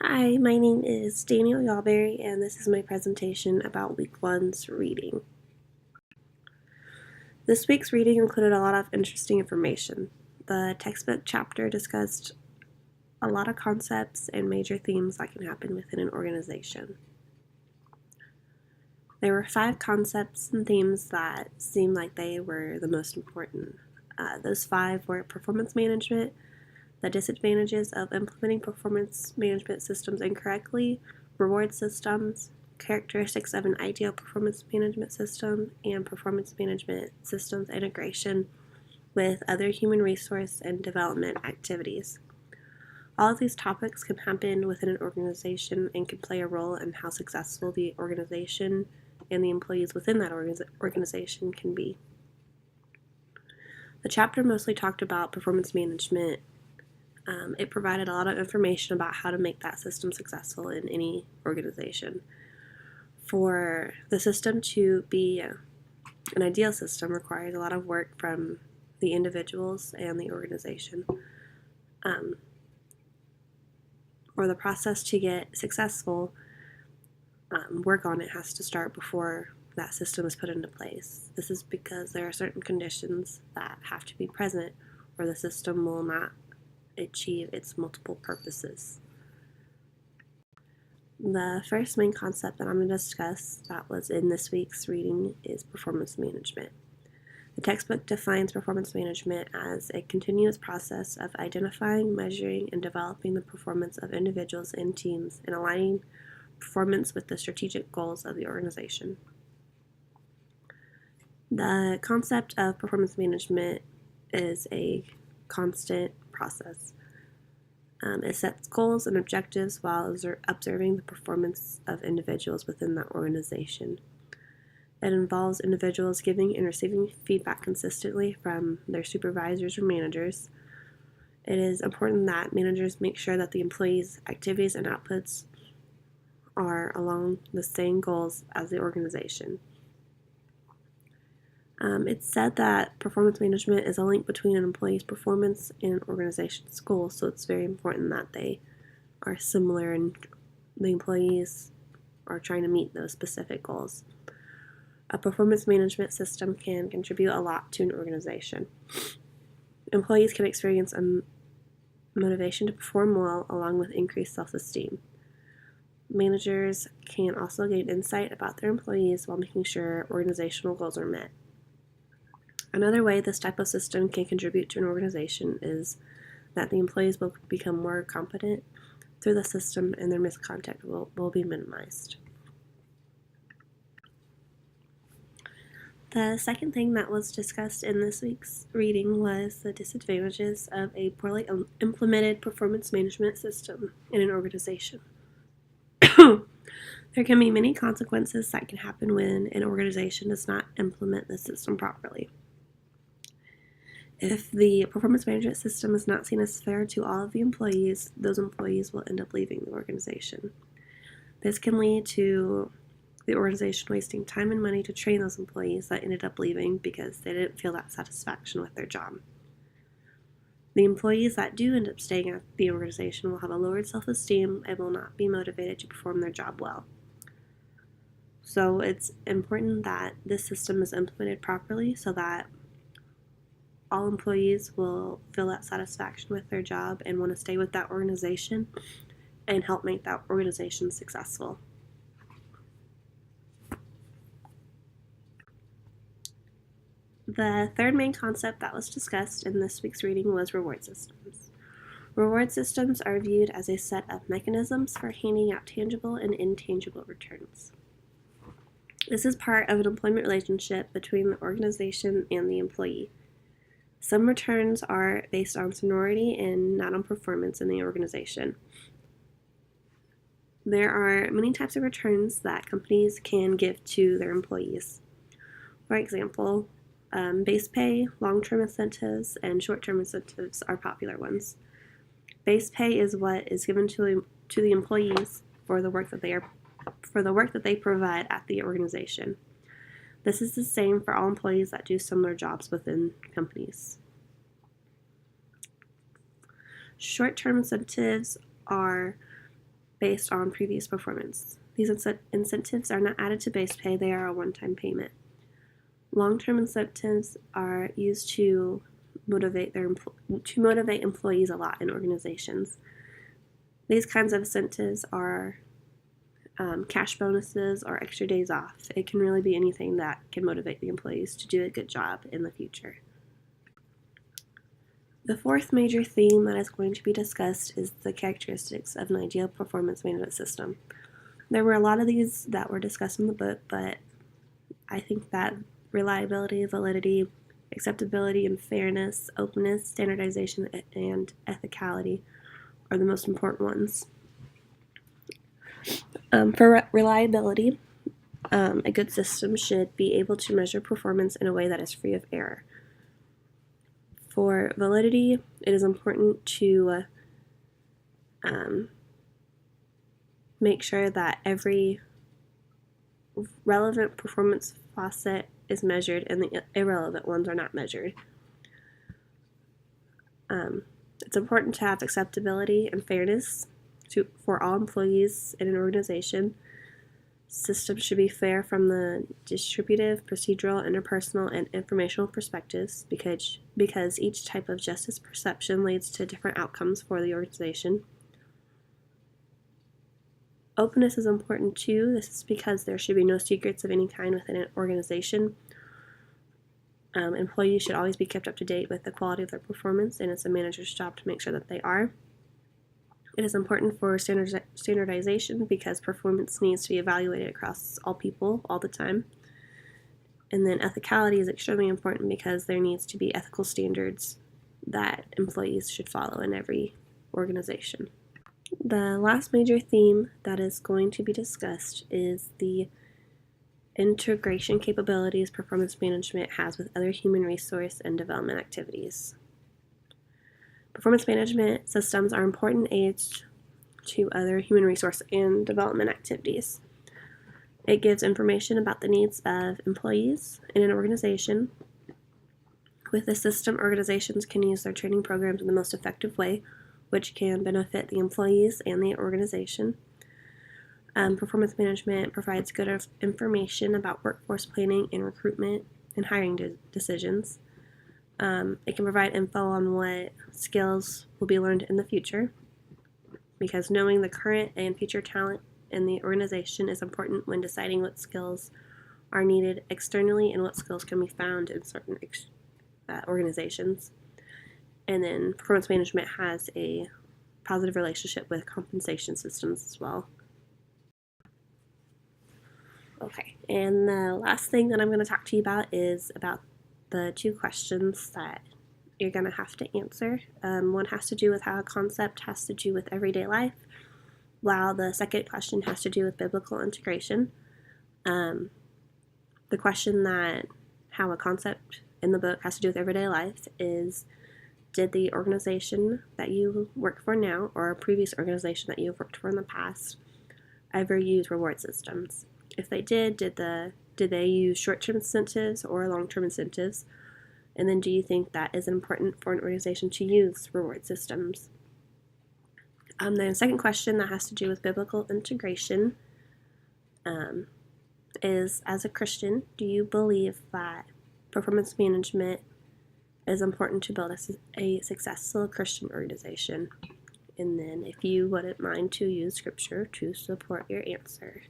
Hi, my name is Daniel Yawberry, and this is my presentation about Week 1's reading. This week's reading included a lot of interesting information. The textbook chapter discussed a lot of concepts and major themes that can happen within an organization. There were 5 concepts and themes that seemed like they were the most important. Those 5 were performance management, the disadvantages of implementing performance management systems incorrectly, reward systems, characteristics of an ideal performance management system, and performance management systems integration with other human resource and development activities. All of these topics can happen within an organization and can play a role in how successful the organization and the employees within that organization can be. The chapter mostly talked about performance management. It provided a lot of information about how to make that system successful in any organization. For the system to be an ideal system requires a lot of work from the individuals and the organization. For the process to get successful, work on it has to start before that system is put into place. This is because there are certain conditions that have to be present or the system will not achieve its multiple purposes. The first main concept that I'm going to discuss that was in this week's reading is performance management. The textbook defines performance management as a continuous process of identifying, measuring, and developing the performance of individuals and teams and aligning performance with the strategic goals of the organization. The concept of performance management is a constant process. It sets goals and objectives while observing the performance of individuals within that organization. It involves individuals giving and receiving feedback consistently from their supervisors or managers. It is important that managers make sure that the employees' activities and outputs are along the same goals as the organization. It's said that performance management is a link between an employee's performance and an organization's goals, so it's very important that they are similar and the employees are trying to meet those specific goals. A performance management system can contribute a lot to an organization. Employees can experience a motivation to perform well along with increased self-esteem. Managers can also gain insight about their employees while making sure organizational goals are met. Another way this type of system can contribute to an organization is that the employees will become more competent through the system and their misconduct will be minimized. The second thing that was discussed in this week's reading was the disadvantages of a poorly implemented performance management system in an organization. There can be many consequences that can happen when an organization does not implement the system properly. If the performance management system is not seen as fair to all of the employees, those employees will end up leaving the organization. This can lead to the organization wasting time and money to train those employees that ended up leaving because they didn't feel that satisfaction with their job. The employees that do end up staying at the organization will have a lowered self-esteem and will not be motivated to perform their job well. So it's important that this system is implemented properly so that all employees will feel that satisfaction with their job and want to stay with that organization and help make that organization successful. The third main concept that was discussed in this week's reading was reward systems. Reward systems are viewed as a set of mechanisms for handing out tangible and intangible returns. This is part of an employment relationship between the organization and the employee. Some returns are based on seniority and not on performance in the organization. There are many types of returns that companies can give to their employees. For example, base pay, long-term incentives, and short-term incentives are popular ones. Base pay is what is given to the employees for the work that they provide at the organization. This is the same for all employees that do similar jobs within companies. Short-term incentives are based on previous performance. These incentives are not added to base pay, they are a one-time payment. Long-term incentives are used to motivate employees a lot in organizations. These kinds of incentives are cash bonuses or extra days off. It can really be anything that can motivate the employees to do a good job in the future. The fourth major theme that is going to be discussed is the characteristics of an ideal performance management system. There were a lot of these that were discussed in the book, but I think that reliability, validity, acceptability, and fairness, openness, standardization, and ethicality are the most important ones. For reliability, a good system should be able to measure performance in a way that is free of error. For validity, it is important to make sure that every relevant performance facet is measured and the irrelevant ones are not measured. It's important to have acceptability and fairness for all employees in an organization. Systems should be fair from the distributive, procedural, interpersonal, and informational perspectives because each type of justice perception leads to different outcomes for the organization. Openness is important too. This is because there should be no secrets of any kind within an organization. Employees should always be kept up to date with the quality of their performance, and it's a manager's job to make sure that they are. It is important for standardization because performance needs to be evaluated across all people all the time. And then ethicality is extremely important because there needs to be ethical standards that employees should follow in every organization. The last major theme that is going to be discussed is the integration capabilities performance management has with other human resource and development activities. Performance management systems are important aids to other human resource and development activities. It gives information about the needs of employees in an organization. With this system, organizations can use their training programs in the most effective way, which can benefit the employees and the organization. Performance management provides good information about workforce planning and recruitment and hiring decisions. It can provide info on what skills will be learned in the future, because knowing the current and future talent in the organization is important when deciding what skills are needed externally and what skills can be found in certain organizations. And then performance management has a positive relationship with compensation systems as well. Okay, and the last thing that I'm going to talk to you about is about the two questions that you're going to have to answer. One has to do with how a concept has to do with everyday life, while the second question has to do with biblical integration. The question that how a concept in the book has to do with everyday life is, did the organization that you work for now or a previous organization that you've worked for in the past ever use reward systems? If they did they use short-term incentives or long-term incentives? And then do you think that is important for an organization to use reward systems? The second question that has to do with biblical integration is, as a Christian, do you believe that performance management is important to build a successful Christian organization? And then if you wouldn't mind to use scripture to support your answer.